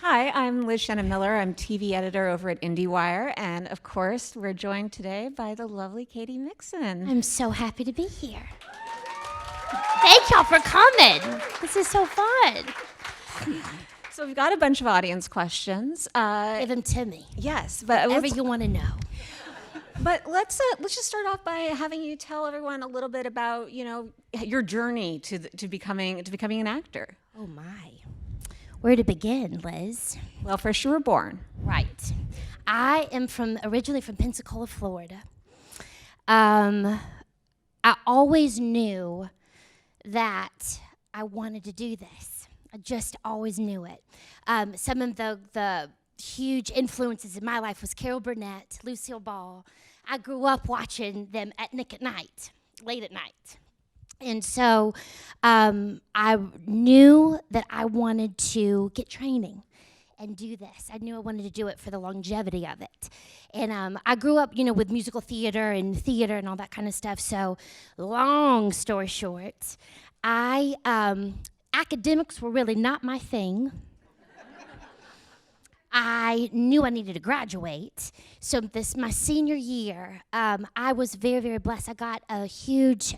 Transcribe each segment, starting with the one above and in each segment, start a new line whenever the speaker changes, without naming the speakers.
Hi, I'm Liz Shannon Miller. I'm TV editor over at IndieWire, and of course, we're joined today by the lovely Katy Mixon.
I'm so happy to be here. Thank y'all for coming. This is so fun.
So we've got a bunch of audience questions.
Give them to me.
Yes, but
Whatever you want to know.
But let's just start off by having you tell everyone a little bit about your journey to becoming an actor.
Oh my. Where to begin, Liz?
Well, first you were born.
Right. I am originally from Pensacola, Florida. I always knew that I wanted to do this. I just always knew it. Some of the huge influences in my life was Carol Burnett, Lucille Ball. I grew up watching them at Nick at Night, late at night. And so I knew that I wanted to get training and do this. I knew I wanted to do it for the longevity of it. And I grew up, with musical theater and all that kind of stuff. So long story short, academics were really not my thing. I knew I needed to graduate. So my senior year, I was very, very blessed. I got a huge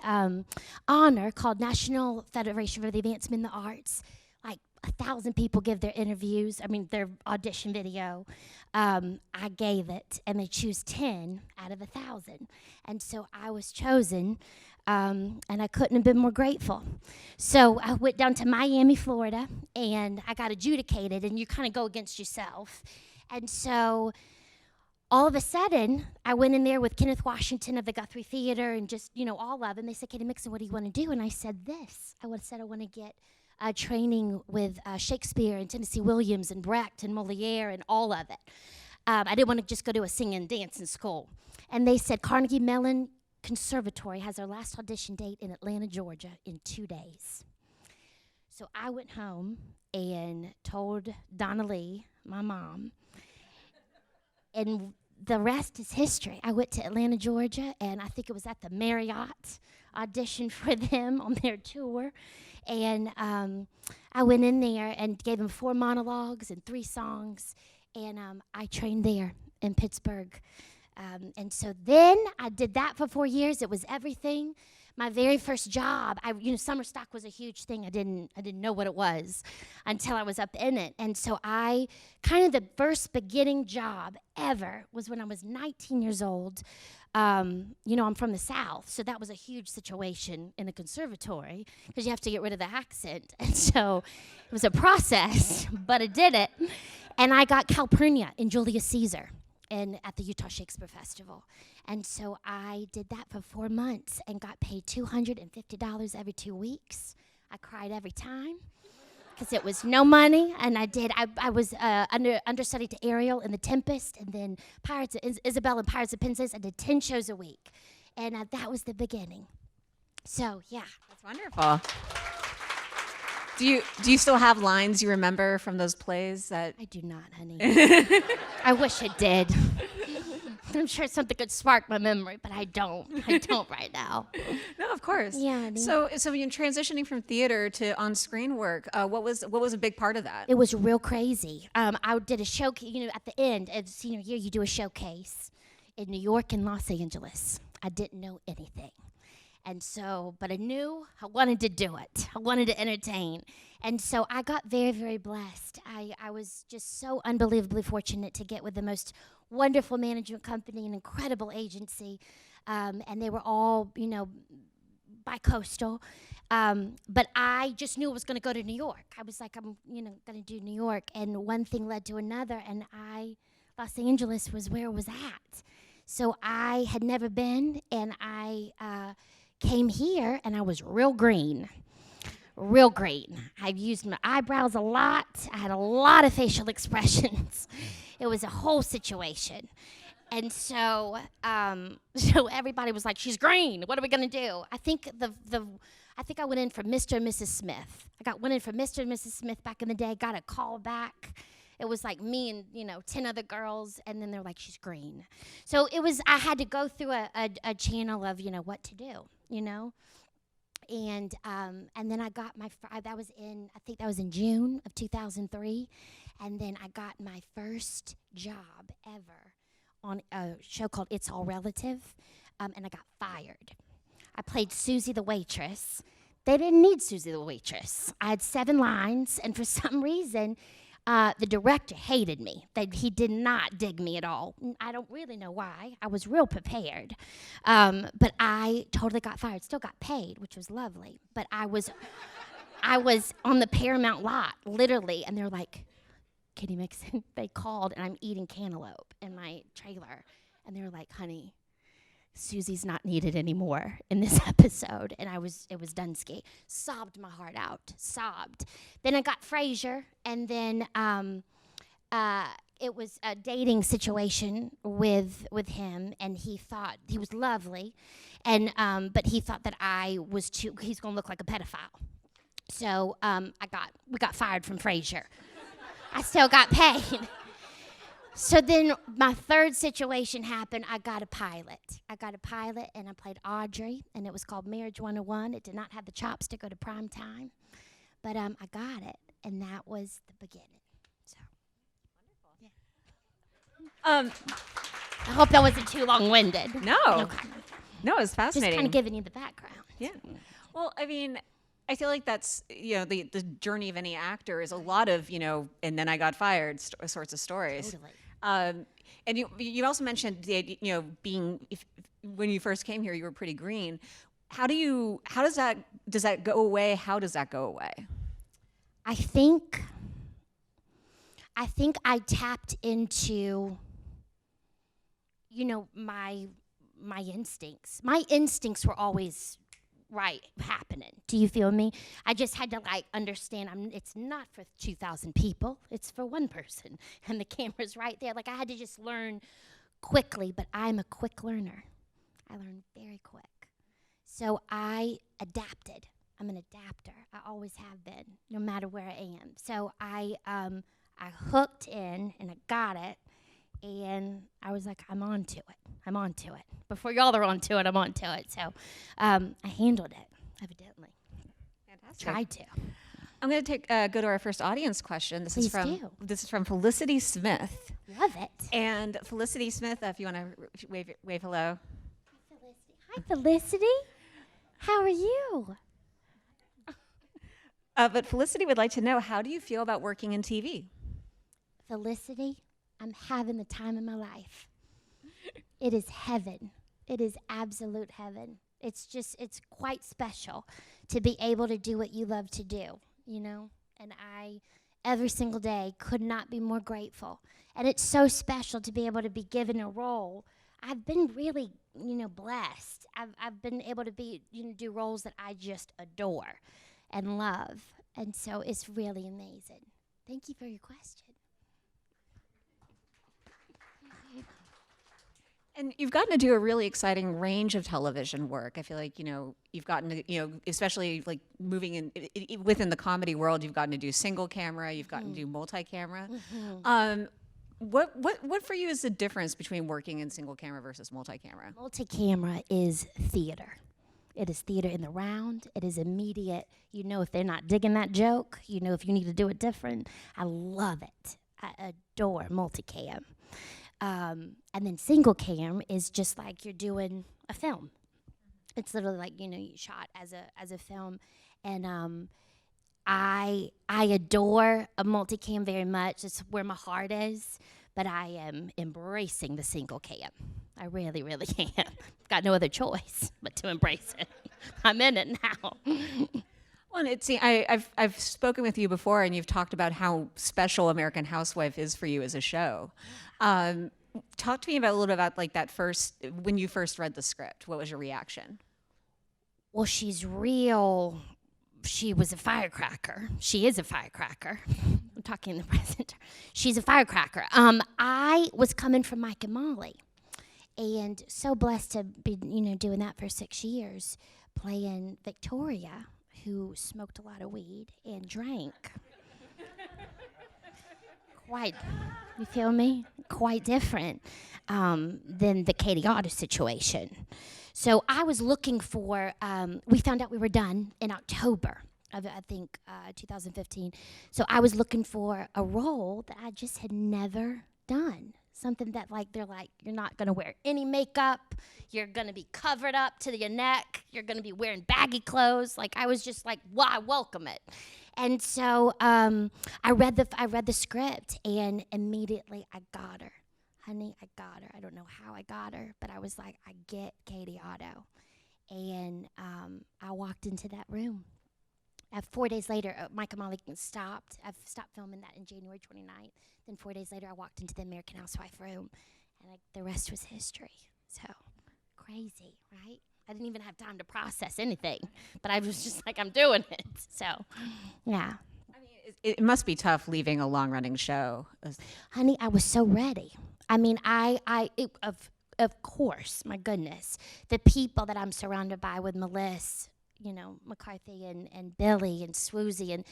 honor called National Federation for the Advancement in the Arts. Like 1,000 people give their their audition video. I gave it, and they choose 10 out of 1,000. And so I was chosen, and I couldn't have been more grateful. So I went down to Miami, Florida, and I got adjudicated, and you kind of go against yourself. And so all of a sudden, I went in there with Kenneth Washington of the Guthrie Theater and just, all of them. They said, Katy Mixon, what do you want to do? And I said this. I want to get training with Shakespeare and Tennessee Williams and Brecht and Moliere and all of it. I didn't want to just go to a singing and dancing school. And they said, Carnegie Mellon Conservatory has their last audition date in Atlanta, Georgia in 2 days. So I went home and told Donna Lee, my mom, and the rest is history. I went to Atlanta, Georgia, and I think it was at the Marriott, auditioned for them on their tour. And I went in there and gave them 4 monologues and 3 songs, and I trained there in Pittsburgh. And so then I did that for 4 years. It was everything. My very first job, summer stock was a huge thing. I didn't know what it was until I was up in it. And so the first beginning job ever was when I was 19 years old. I'm from the South, so that was a huge situation in a conservatory because you have to get rid of the accent. And so it was a process, but I did it. And I got Calpurnia in Julius Caesar at the Utah Shakespeare Festival. And so I did that for 4 months and got paid $250 every 2 weeks. I cried every time because it was no money. And I was understudy to Ariel in The Tempest, and then Isabel and Pirates of Princess. I did 10 shows a week. And that was the beginning. So, yeah.
That's wonderful. Do you still have lines you remember from those plays that?
I do not, honey. I wish I did. I'm sure something could spark my memory, but I don't. I don't right now.
No, of course.
Yeah. I mean,
so you're transitioning from theater to on-screen work. What was a big part of that?
It was real crazy. I did a showcase. At the end of senior year, you do a showcase in New York and Los Angeles. I didn't know anything. And so, but I knew I wanted to do it. I wanted to entertain. And so I got very, very blessed. I was just so unbelievably fortunate to get with the most wonderful management company, an incredible agency. And they were all, bi-coastal. But I just knew I was going to go to New York. I was like, I'm, going to do New York. And one thing led to another. And Los Angeles was where it was at. So I had never been, and I came here, and I was real green. Real green. I used my eyebrows a lot. I had a lot of facial expressions. It was a whole situation. And so everybody was like, she's green. What are we going to do? I think I went in for Mr. and Mrs. Smith. Went in for Mr. and Mrs. Smith back in the day, got a call back. It was like me and, 10 other girls, and then they're like, she's green. So I had to go through a channel of, what to do, And then I got I think that was in June of 2003. And then I got my first job ever on a show called It's All Relative, and I got fired. I played Susie the waitress. They didn't need Susie the waitress. I had 7 lines, and for some reason, the director hated me. He did not dig me at all. I don't really know why. I was real prepared. But I totally got fired. Still got paid, which was lovely. But I was on the Paramount lot, literally, and they're like, Katy Mixon, they called, and I'm eating cantaloupe in my trailer. And they were like, honey, Susie's not needed anymore in this episode. And it was Dunsky. Sobbed my heart out. Sobbed. Then I got Frasier, and then it was a dating situation with him, and he thought he was lovely, and but he thought that he's gonna look like a pedophile. So we got fired from Frasier. I still got paid. So then my third situation happened. I got a pilot, and I played Audrey, and it was called Marriage 101. It did not have the chops to go to prime time, but I got it, and that was the beginning. So, yeah. I hope that wasn't too long-winded.
No,
Okay.
no, it's fascinating.
Just kind of giving you the background.
Yeah. Well, I mean, I feel like that's, the journey of any actor is a lot of, and then I got fired sorts of stories.
Totally.
And you also mentioned the idea, when you first came here, you were pretty green. How does that go away? How does that go away?
I think I tapped into, my instincts. My instincts were always happening. Do you feel me? I just had to understand it's not for 2,000 people. It's for one person, and the camera's right there. I had to just learn quickly, but I'm a quick learner. I learn very quick. So I adapted. I'm an adapter. I always have been, no matter where I am. So I hooked in, and I got it, and I was like, I'm on to it. Before y'all are onto it, I'm onto it. So I handled it, evidently.
Fantastic.
Tried to.
I'm going to go to our first audience question. This is from Felicity Smith.
Love it.
And Felicity Smith, if you want to wave hello.
Hi, Felicity. How are you?
But Felicity would like to know, how do you feel about working in TV?
Felicity, I'm having the time of my life. It is heaven. It is absolute heaven. It's quite special to be able to do what you love to do, And I, every single day, could not be more grateful. And it's so special to be able to be given a role. I've been really, blessed. I've been able to do roles that I just adore and love. And so it's really amazing. Thank you for your question.
And you've gotten to do a really exciting range of television work. I feel like, you've gotten to, especially moving in within the comedy world, you've gotten to do single camera, you've gotten to do multi-camera. Mm-hmm. What for you is the difference between working in single camera versus multi-camera?
Multi-camera is theater. It is theater in the round. It is immediate. If they're not digging that joke, if you need to do it different. I love it. I adore multicam. And then single cam is just like you're doing a film. It's literally you shot as a film. And I adore a multicam very much. It's where my heart is. But I am embracing the single cam. I really, really am. Got no other choice but to embrace it. I'm in it now.
Well, I've spoken with you before, and you've talked about how special American Housewife is for you as a show. Talk to me a little bit about that when you first read the script. What was your reaction?
Well, she's real. She was a firecracker. She is a firecracker. I'm talking in the present. She's a firecracker. I was coming from Mike and Molly, and so blessed to be, doing that for 6 years, playing Victoria, who smoked a lot of weed and drank. You feel me? Quite different than the Katy Otter situation. So I was looking for, we found out we were done in October I think 2015. So I was looking for a role that I just had never done. Something that like they're like, you're not gonna wear any makeup, you're gonna be covered up to your neck, you're gonna be wearing baggy clothes. Like I was just like, wow, I welcome it. And so I read the script, and immediately I got her. Honey, I got her. I don't know how I got her, but I was like, I get Katy Otto. And I walked into that room. 4 days later, Mike and Molly stopped. I've stopped filming that in January 29th. Then 4 days later, I walked into the American Housewife room, and the rest was history. So crazy, right? I didn't even have time to process anything, but I was just like, I'm doing it. So, yeah.
I mean, it must be tough leaving a long-running show.
Honey, I was so ready. I mean, of course, my goodness, the people that I'm surrounded by with Melissa, McCarthy and Billy and Swoozy, and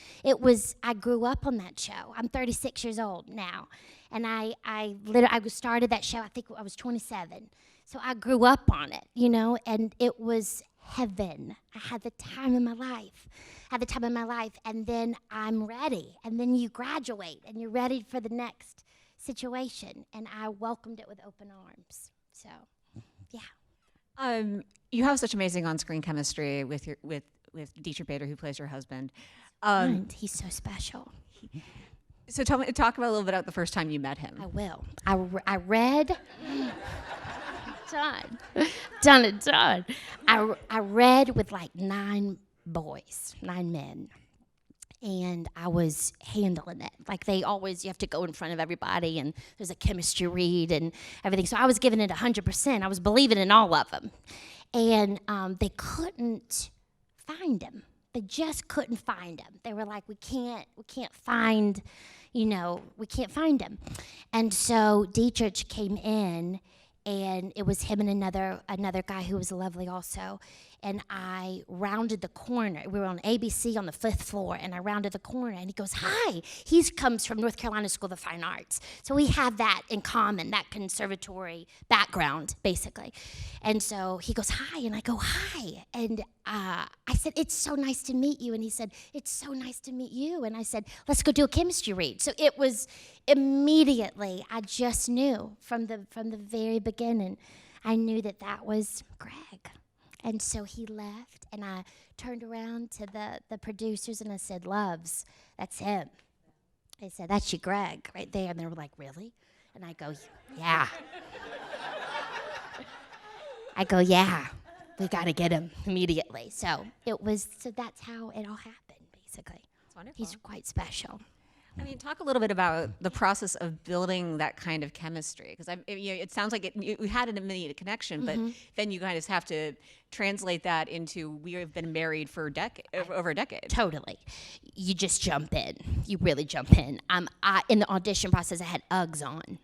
I grew up on that show. I'm 36 years old now, and I started that show, I think I was 27. So I grew up on it, and it was heaven. I had the time of my life. And then I'm ready. And then you graduate, and you're ready for the next situation. And I welcomed it with open arms. So, yeah.
You have such amazing on-screen chemistry with Dietrich Bader, who plays your husband.
He's so special.
So talk about a little bit about the first time you met him.
I will. I read. Done. I read with like 9 men. And I was handling it. Like you have to go in front of everybody, and there's a chemistry read and everything. So I was giving it 100%. I was believing in all of them. And they couldn't find him. They just couldn't find him. They were like, we can't find him. And so Dietrich came in, and it was him and another guy who was lovely also. And I rounded the corner. We were on ABC on the 5th floor, and I rounded the corner, and he goes, hi. He comes from North Carolina School of Fine Arts. So we have that in common, that conservatory background, basically. And so he goes, hi, and I go, hi. And I said, it's so nice to meet you. And he said, it's so nice to meet you. And I said, let's go do a chemistry read. So it was immediately, I just knew from the very beginning, I knew that was Greg. And so he left, and I turned around to the producers, and I said, loves, that's him. I said, that's your Greg right there. And they were like, really? And I go, yeah. We got to get him immediately. So that's how it all happened, basically.
That's wonderful.
He's quite special.
I mean, talk a little bit about the process of building that kind of chemistry, because it sounds like you had an immediate connection, but then you kind of have to translate that into we have been married for over a decade.
Totally, you just jump in. You really jump in. In the audition process, I had Uggs on,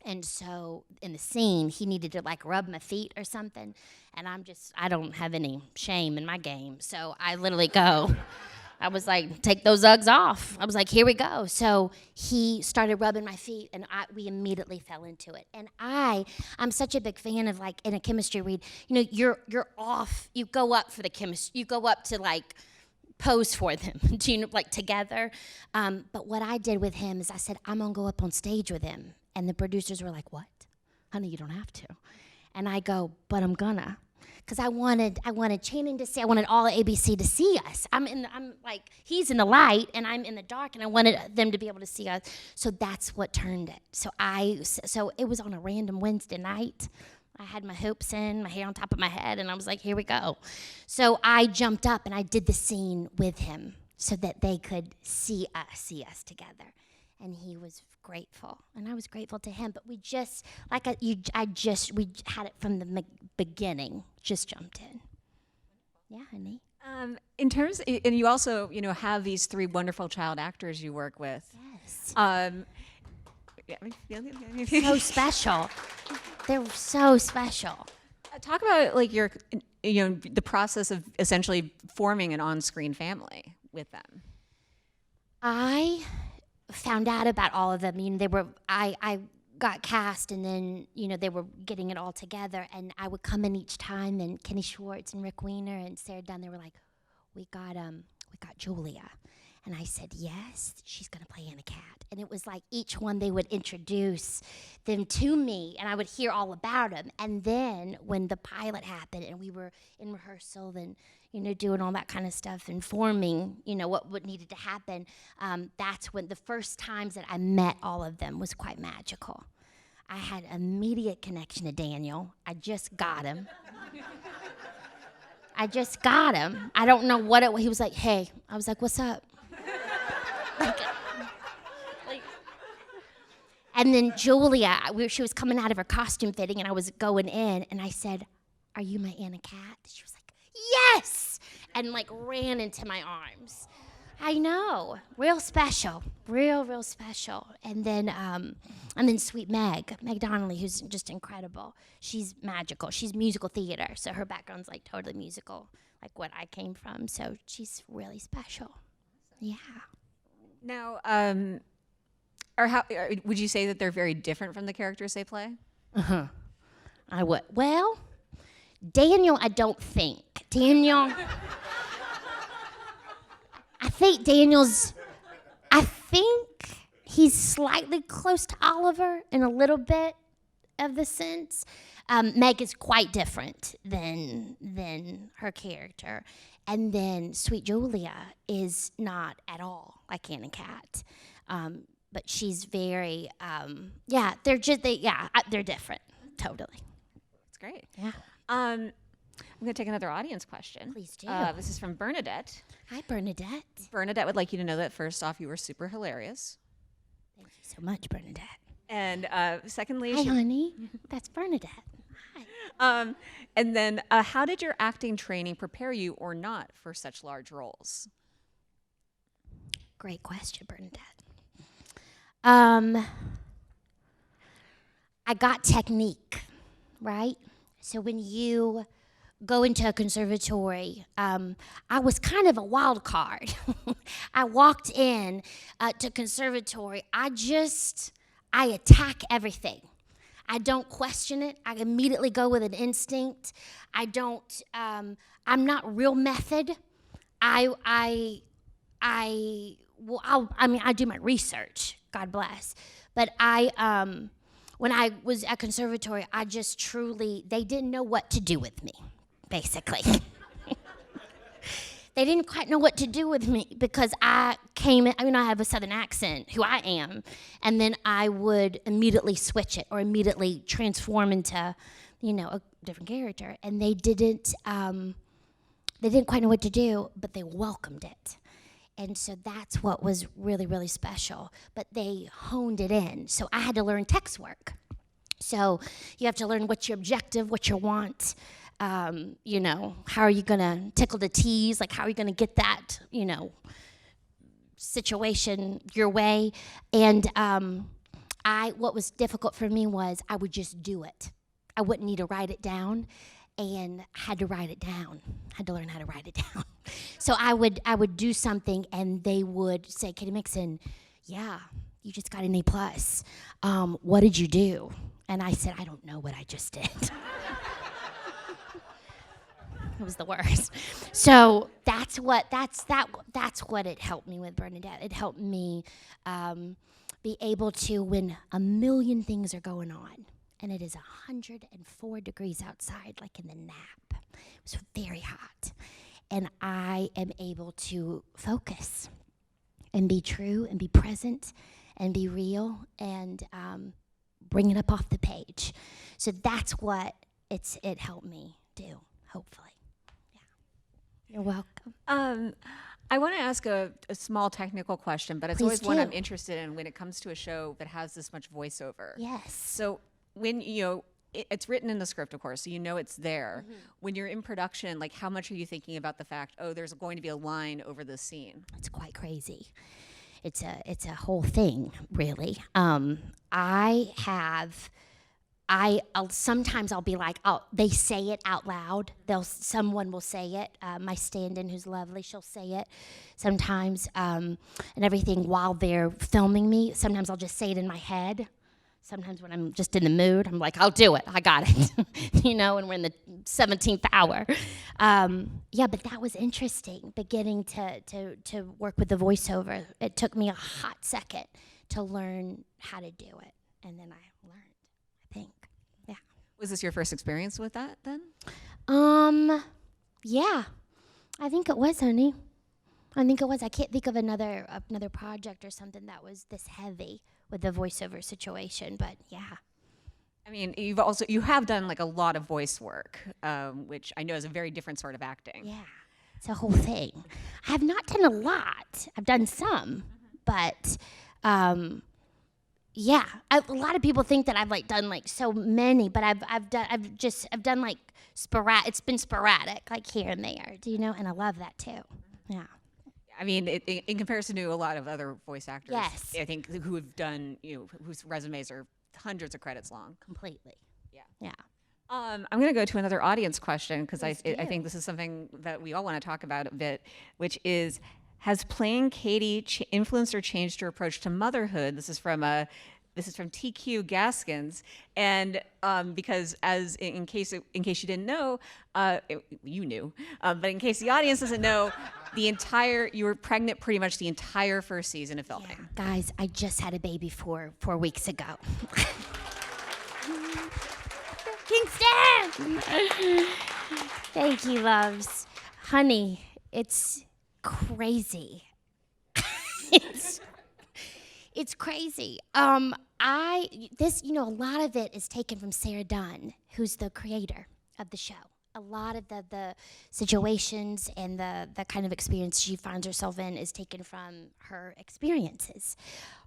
and so in the scene, he needed to like rub my feet or something, and I don't have any shame in my game, so I literally go. I was like, take those Uggs off. I was like, here we go. So he started rubbing my feet, and we immediately fell into it. And I'm such a big fan of like in a chemistry read, you're off. You go up for the chemistry. You go up to like pose for them, like together. But what I did with him is I said, I'm gonna go up on stage with him. And the producers were like, what? Honey, you don't have to. And I go, but I'm gonna. Because I wanted Shannon to see, I wanted all of ABC to see us. He's in the light and I'm in the dark, and I wanted them to be able to see us. So that's what turned it. So it was on a random Wednesday night. I had my hoops in, my hair on top of my head, and I was like, here we go. So I jumped up and I did the scene with him so that they could see us together. And he was grateful, and I was grateful to him. But we had it from the beginning. Just jumped in. Yeah, honey.
In terms, and you also, have these 3 wonderful child actors you work with.
Yes. So special. They're so special.
Talk about like your, the process of essentially forming an on-screen family with them.
I found out about all of them. I got cast, and then they were getting it all together, and I would come in each time, and Kenny Schwartz and Rick Weiner and Sarah Dunn, they were like, we got we got Julia. And I said, yes, she's going to play Anna Cat. And it was like each one they would introduce them to me, and I would hear all about them. And then when the pilot happened and we were in rehearsal and, doing all that kind of stuff and forming, what needed to happen, that's when the first times that I met all of them was quite magical. I had immediate connection to Daniel. I just got him. I don't know what it was. He was like, hey. I was like, what's up? And then Julia, she was coming out of her costume fitting, and I was going in, and I said, are you my Anna Cat? She was like, yes! And ran into my arms. I know, real special, real special. And then sweet Meg Donnelly, who's just incredible. She's magical. She's musical theater, so her background's totally musical, like what I came from. So she's really special. Yeah.
Now, would you say that they're very different from the characters they play?
I would. Well, Daniel, I don't think. I think he's slightly close to Oliver in a little bit of the sense. Meg is quite different than her character. And then Sweet Julia is not at all like Anna Cat. But she's very, they're different, totally.
That's great.
Yeah.
I'm going to take another audience question.
Please do.
This is from Bernadette.
Hi, Bernadette.
Bernadette would like you to know that first off, you were super hilarious.
Thank you so much, Bernadette.
And secondly,
hi, honey. That's Bernadette. Hi.
And then, how did your acting training prepare you or not for such large roles?
Great question, Bernadette. I got technique, right? So when you go into a conservatory, I was kind of a wild card. I walked in to conservatory. I attack everything. I don't question it. I immediately go with an instinct. I'm not real method. I do my research, God bless. But when I was at conservatory, I just truly, they didn't know what to do with me, basically. They didn't quite know what to do with me because I have a Southern accent, who I am, and then I would immediately switch it or immediately transform into, a different character. And they didn't quite know what to do, but they welcomed it. And so that's what was really, really special. But they honed it in. So I had to learn text work. So you have to learn what's your objective, what you want. How are you going to tickle the tease? How are you going to get that, situation your way? And what was difficult for me was I would just do it. I wouldn't need to write it down. And had to write it down. Had to learn how to write it down. So I would do something, and they would say, Katy Mixon, yeah, you just got an A+. What did you do? And I said, I don't know what I just did. It was the worst. So that's what it helped me with, Bernadette. It helped me be able to, when a million things are going on, and it is 104 degrees outside, like in the nap. It was very hot. And I am able to focus and be true and be present and be real and bring it up off the page. So that's what it helped me do, hopefully. Yeah. You're welcome.
I want to ask a small technical question, but it's
Please
always one
do.
I'm interested in when it comes to a show that has this much voiceover.
Yes.
So when it's written in the script, of course, so it's there. Mm-hmm. When you're in production, how much are you thinking about the fact, there's going to be a line over this scene?
It's quite crazy. It's a whole thing, really. Sometimes I'll be like, they say it out loud. Someone will say it. My stand-in, who's lovely, she'll say it sometimes, and everything while they're filming me. Sometimes I'll just say it in my head. Sometimes when I'm just in the mood, I'm like, I'll do it. I got it. And we're in the 17th hour. Yeah, but that was interesting, beginning to work with the voiceover. It took me a hot second to learn how to do it, and then I learned, I think. Yeah.
Was this your first experience with that then?
Yeah, I think it was, honey. I think it was. I can't think of another project or something that was this heavy with the voiceover situation, but yeah.
I mean, you have done like a lot of voice work, which I know is a very different sort of acting.
Yeah, it's a whole thing. I have not done a lot. I've done some, but yeah. A lot of people think that I've like done like so many, but I've done like sporadic. It's been sporadic, like here and there. Do you know? And I love that too. Yeah.
I mean, in comparison to a lot of other voice actors,
Yes.
I think who have done, whose resumes are hundreds of credits long.
Completely.
Yeah.
Yeah.
I'm going to go to another audience question because I
Please do.
think this is something that we all want to talk about a bit, which is, has playing Katy influenced or changed your approach to motherhood? This is from TQ Gaskins, and because in case you didn't know, you knew, but in case the audience doesn't know, you were pregnant pretty much the entire first season of filming.
Yeah. Guys, I just had a baby 4 weeks ago. Kingston! Thank you, loves. Honey, it's crazy. It's crazy. A lot of it is taken from Sarah Dunn, who's the creator of the show. A lot of the situations and the kind of experience she finds herself in is taken from her experiences.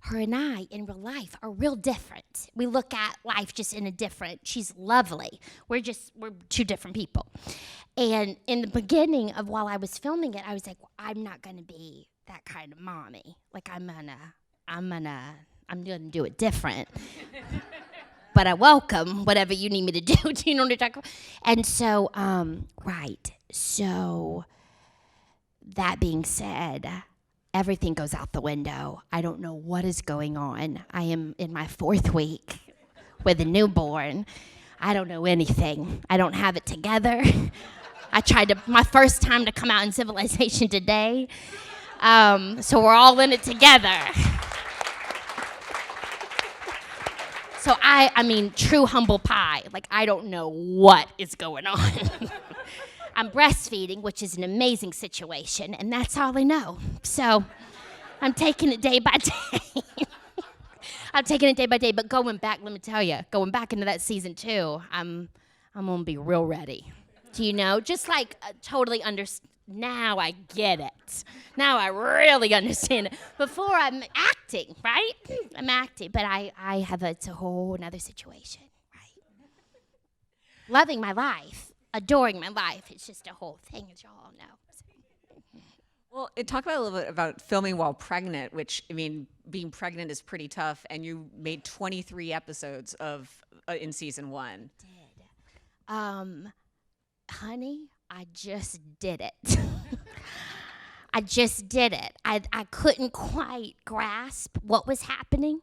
Her and I, in real life, are real different. We look at life just in a different, she's lovely. We're two different people. And in the beginning of while I was filming it, I was like, well, I'm not gonna be that kind of mommy. Like I'm gonna do it different. But I welcome whatever you need me to do. Do you know what I'm talking about? And so, right. So, that being said, everything goes out the window. I don't know what is going on. I am in my 4th week with a newborn. I don't know anything. I don't have it together. My first time to come out in civilization today. So we're all in it together. So I mean, true humble pie. Like, I don't know what is going on. I'm breastfeeding, which is an amazing situation, and that's all I know. So I'm taking it day by day. I'm taking it day by day, but going back, let me tell you, going back into that season 2, I'm gonna be real ready. Do you know? Just like totally understand. Now I get it. Now I really understand it. Before I'm acting, right? I'm acting, but it's a whole another situation, right? Loving my life, adoring my life. It's just a whole thing, as y'all know.
Well, talk about a little bit about filming while pregnant, which, I mean, being pregnant is pretty tough, and you made 23 episodes in season 1.
Honey, I just did it. I just did it. I couldn't quite grasp what was happening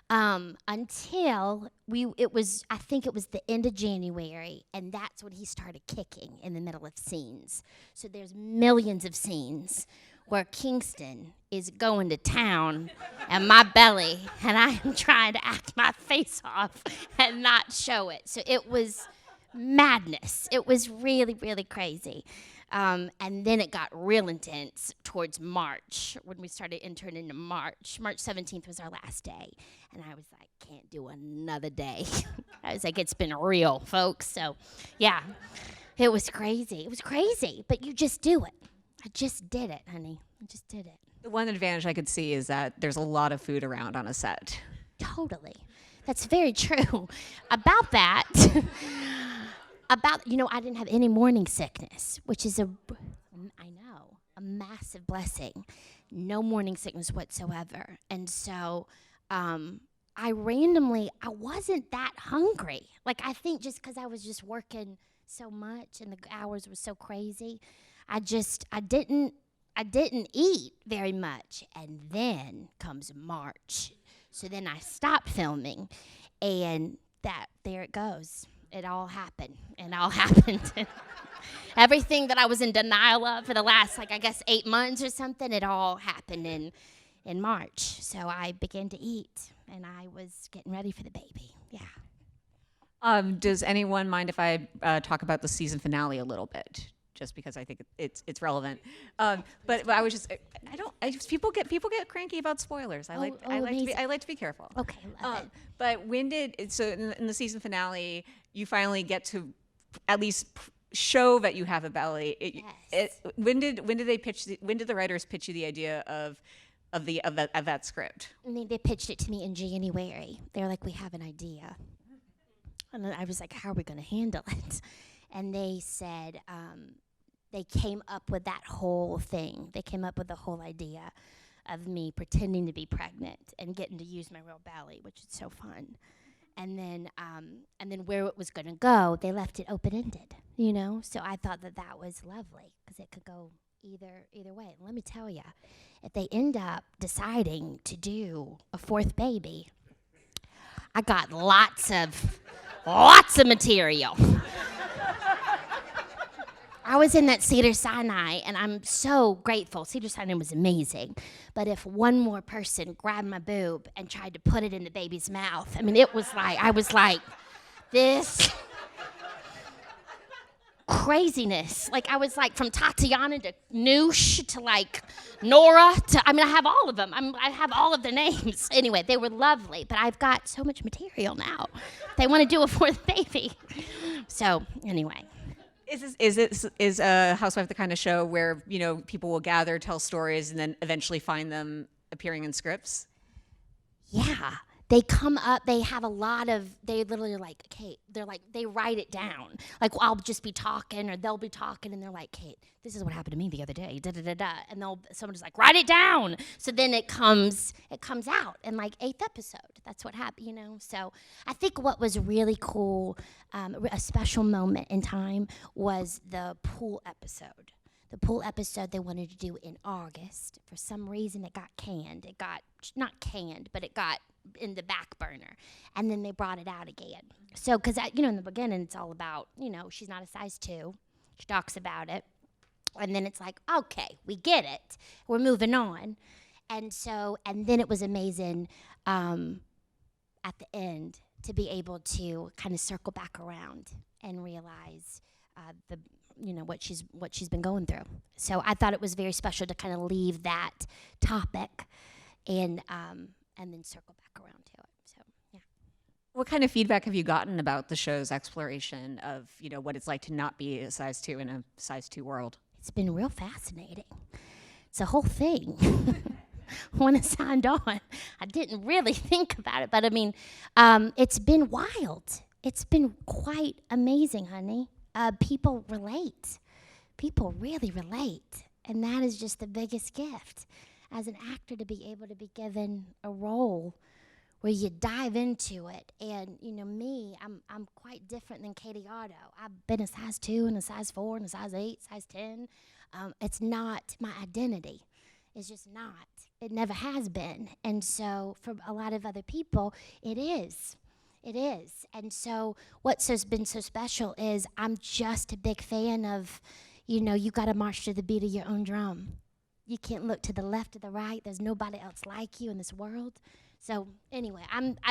until I think it was the end of January, and that's when he started kicking in the middle of scenes. So there's millions of scenes where Kingston is going to town and my belly, and I am trying to act my face off and not show it. So it was madness. It was really, really crazy. And then it got real intense towards March, when we started entering into March. March 17th was our last day. And I was like, can't do another day. I was like, it's been real, folks. So, yeah, it was crazy. It was crazy. But you just do it. I just did it, honey. I just did it.
The one advantage I could see is that there's a lot of food around on a set.
Totally. That's very true. About that... I didn't have any morning sickness, which is a massive blessing. No morning sickness whatsoever. And so I wasn't that hungry. Like, I think just because I was just working so much and the hours were so crazy, I didn't eat very much. And then comes March. So then I stopped filming, and there it goes. it all happened. It all happened. Everything that I was in denial of for the last, 8 months or something, it all happened in March. So I began to eat, and I was getting ready for the baby. Yeah.
Does anyone mind if I talk about the season finale a little bit? Just because I think it's relevant. But I was just people get cranky about spoilers. I like to be careful.
Okay, love it.
But in the season finale, you finally get to at least show that you have a belly.
Yes.
When did the writers pitch you the idea of that script?
They pitched it to me in January. They were like, "We have an idea," and I was like, "How are we going to handle it?" And they said. They came up with that whole thing. They came up with the whole idea of me pretending to be pregnant and getting to use my real belly, which is so fun. And then where it was going to go, they left it open-ended, So I thought that was lovely because it could go either way. And let me tell you, if they end up deciding to do a fourth baby, I got lots of material. I was in that Cedars-Sinai, and I'm so grateful. Cedars-Sinai was amazing. But if one more person grabbed my boob and tried to put it in the baby's mouth, it was like, I was like, this craziness. I was like from Tatiana to Noosh to Nora to, I have all of them. I have all of their names. Anyway, they were lovely, but I've got so much material now. They want to do a fourth baby. So anyway.
Is a Housewife the kind of show where people will gather, tell stories, and then eventually find them appearing in scripts?
Yeah, they come up. They have a lot of. They literally Kate. They're they write it down. I'll just be talking, or they'll be talking, and they're like, Kate, this is what happened to me the other day. Da da da da. And someone just write it down. So then it comes out in 8th episode. That's what happened, So I think what was really cool, a special moment in time, was the pool episode. The pool episode they wanted to do in August. For some reason, it got canned. It got not canned, but it got in the back burner, and then they brought it out again. So, because in the beginning, it's all about she's not a size 2. She talks about it, and then it's okay, we get it. We're moving on, and then it was amazing at the end to be able to kind of circle back around and realize what she's been going through. So I thought it was very special to kind of leave that topic and then circle back around to it. So yeah.
What kind of feedback have you gotten about the show's exploration of what it's like to not be a size 2 in a size 2 world?
It's been real fascinating. It's a whole thing. When I signed on, I didn't really think about it, but it's been wild. It's been quite amazing, honey. People relate. People really relate. And that is just the biggest gift. As an actor, to be able to be given a role where you dive into it. And, me, I'm quite different than Katy Otto. I've been a size 2 and a size 4 and a size 8, size 10. It's not my identity. It's just not. It never has been. And so for a lot of other people, it is. It is. And so what's been so special is I'm just a big fan of, you got to march to the beat of your own drum. You can't look to the left or the right. There's nobody else like you in this world. So anyway,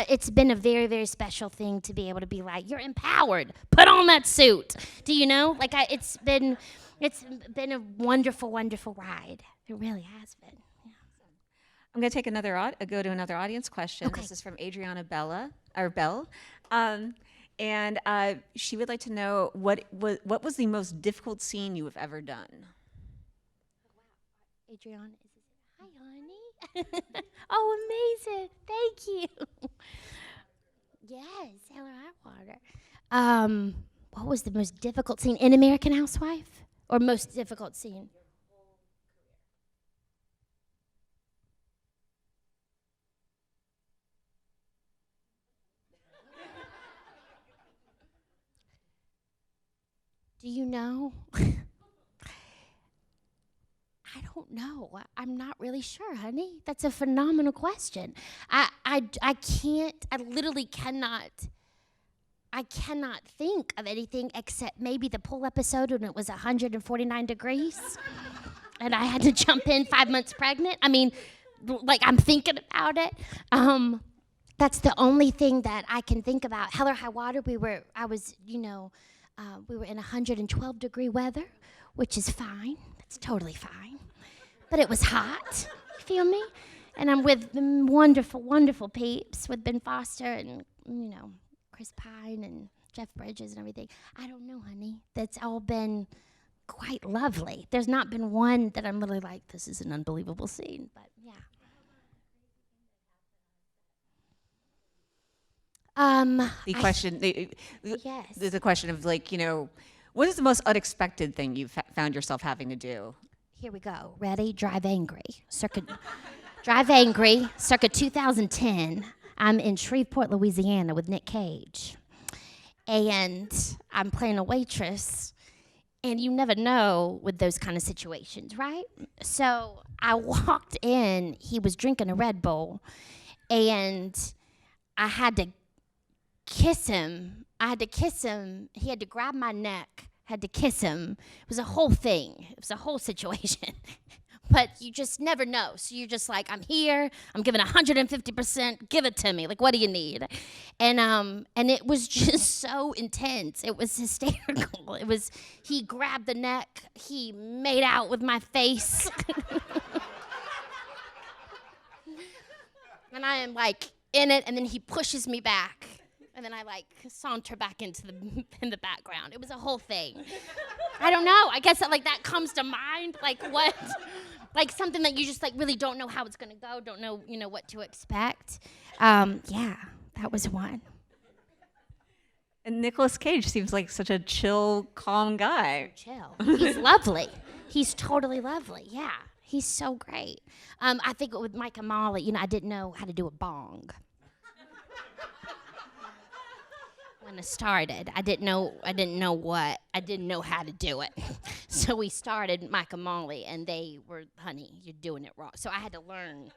it's been a very, very special thing to be able to be you're empowered. Put on that suit. Do you know? It's been a wonderful, wonderful ride. It really has been. Yeah.
I'm going to take go to another audience question.
Okay.
This is from Adriana Bell. And she would like to know what was the most difficult scene you have ever done?
Adriana, hi, honey. Oh, amazing. Thank you. Yes, hell or high water. What was the most difficult scene in American Housewife? Or most difficult scene? Do you know? I don't know. I'm not really sure, honey. That's a phenomenal question. I can't, I literally cannot, I cannot think of anything except maybe the pool episode when it was 149 degrees and I had to jump in 5 months pregnant. I mean, like I'm thinking about it. That's the only thing that I can think about. Hell or High Water, we were in 112 degree weather, which is fine. That's totally fine. But it was hot, you feel me? And I'm with the wonderful, wonderful peeps with Ben Foster and, Chris Pine and Jeff Bridges and everything. I don't know, honey. That's all been quite lovely. There's not been one that I'm really like, this is an unbelievable scene, but yeah. Yes.
There's a question of like, what is the most unexpected thing you've found yourself having to do?
Here we go. Ready? Drive Angry. Drive Angry, circa 2010. I'm in Shreveport, Louisiana with Nick Cage. And I'm playing a waitress. And you never know with those kind of situations, right? So I walked in. He was drinking a Red Bull. And I had to kiss him. He had to grab my neck, had to kiss him. It was a whole thing. It was a whole situation. But you just never know. So you're just like, I'm here. I'm giving 150%. Give it to me. Like, what do you need? And it was just so intense. It was hysterical. He grabbed the neck. He made out with my face. And I am like in it, and then he pushes me back. And then I like saunter back in the background. It was a whole thing. I don't know. I guess that comes to mind. Like what? Like something that you just like really don't know how it's gonna go. Don't know, what to expect. Yeah, that was one.
And Nicolas Cage seems like such a chill, calm guy.
Chill. He's lovely. He's totally lovely. Yeah, he's so great. I think with Mike and Molly, I didn't know how to do a bong. When it started, I didn't know how to do it. So we started Mike and Molly, and they were, honey, you're doing it wrong. So I had to learn.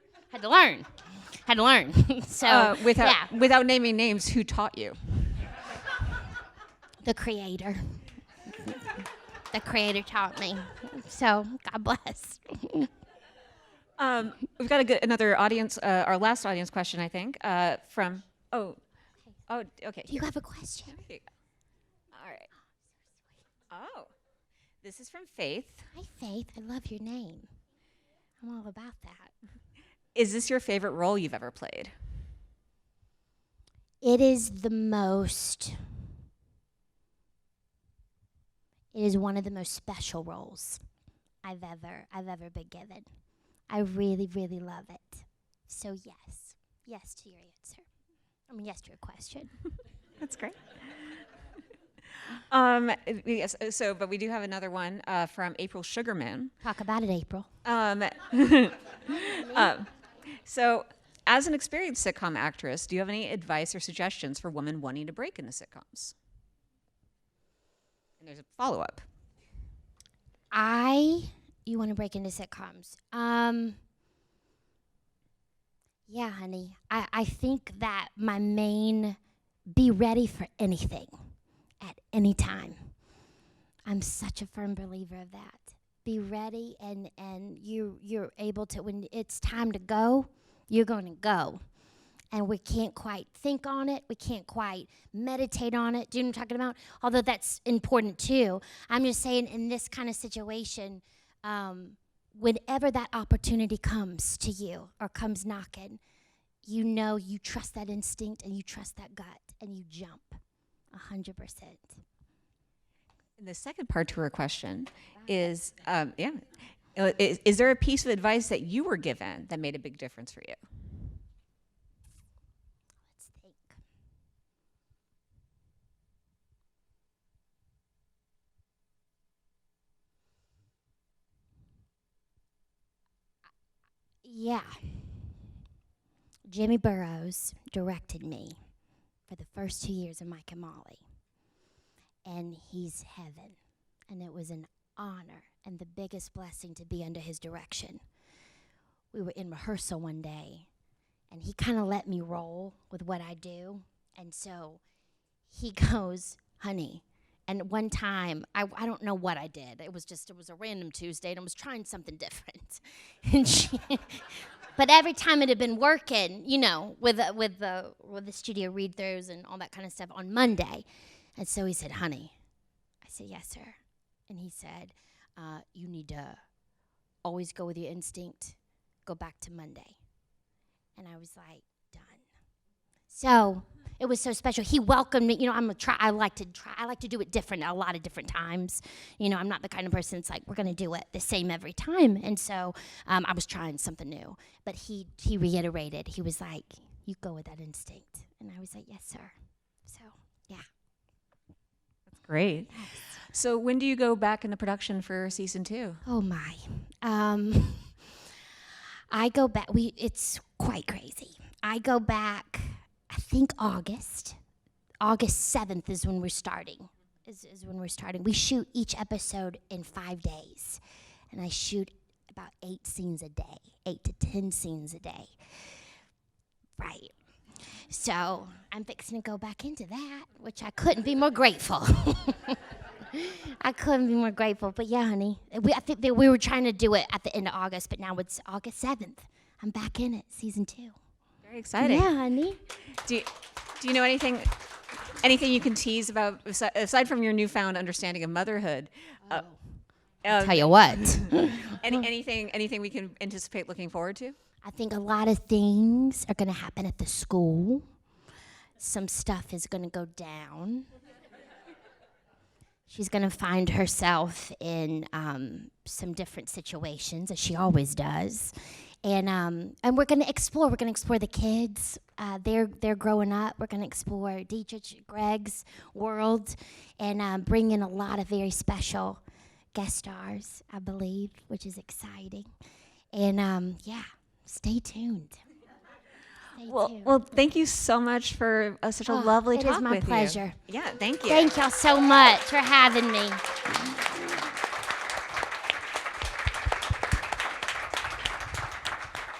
So
without naming names, who taught you?
The creator. The creator taught me. So God bless.
We've got another audience, our last audience question, I think, from. Oh, okay.
Do you have a question?
All right. Oh, this is from Faith.
Hi, Faith. I love your name. I'm all about that.
Is this your favorite role you've ever played?
It is one of the most special roles I've ever been given. I really, really love it. So yes to your answer. Yes to your question.
That's great. Yes. So, but we do have another one from April Sugarman.
Talk about it, April.
So, as an experienced sitcom actress, do you have any advice or suggestions for women wanting to break into sitcoms? And there's a follow-up.
You want to break into sitcoms? Yeah, honey. I think that my main, be ready for anything at any time. I'm such a firm believer of that. Be ready, and you're able to, when it's time to go, you're going to go. And we can't quite think on it. We can't quite meditate on it. Do you know what I'm talking about? Although that's important too. I'm just saying in this kind of situation, whenever that opportunity comes to you or comes knocking, you trust that instinct and you trust that gut and you jump 100%.
And the second part to her question is, is there a piece of advice that you were given that made a big difference for you?
Let's think. Yeah. Jimmy Burrows directed me for the first 2 years of Mike and Molly. And he's heaven. And it was an honor and the biggest blessing to be under his direction. We were in rehearsal one day, and he kind of let me roll with what I do. And so he goes, honey. And one time, I don't know what I did. It was a random Tuesday, and I was trying something different. And but every time it had been working, you know, with the studio read-throughs and all that kind of stuff on Monday. And so he said, honey. I said, yes, sir. And he said, you need to always go with your instinct. Go back to Monday. And I was like, done. So it was so special. He welcomed me. You know, I like to do it different a lot of different times. You know, I'm not the kind of person that's like, we're going to do it the same every time. And so I was trying something new. But he reiterated. He was like, you go with that instinct. And I was like, yes, sir. So, yeah.
That's great. Yes. So when do you go back into production for season 2?
Oh, my. I go back. It's quite crazy. I go back, I think August 7th is when we're starting. Is when we're starting. We shoot each episode in 5 days. And I shoot about 8 scenes a day, 8 to 10 scenes a day. Right. So I'm fixing to go back into that, which I couldn't be more grateful. I couldn't be more grateful. But yeah, honey, I think that we were trying to do it at the end of August, but now it's August 7th. I'm back in it, season 2.
Very exciting.
Yeah, honey.
Do you know anything you can tease about, aside from your newfound understanding of motherhood?
I'll tell you what.
anything we can anticipate looking forward to?
I think a lot of things are going to happen at the school. Some stuff is going to go down. She's going to find herself in some different situations, as she always does. And we're going to explore. We're going to explore the kids. They're growing up. We're going to explore Dietrich, Greg's world, and bring in a lot of very special guest stars, I believe, which is exciting. And yeah, stay tuned.
Well, thank you so much for such a lovely talk with you.
It is my pleasure.
Yeah, thank you.
Thank y'all so much for having me.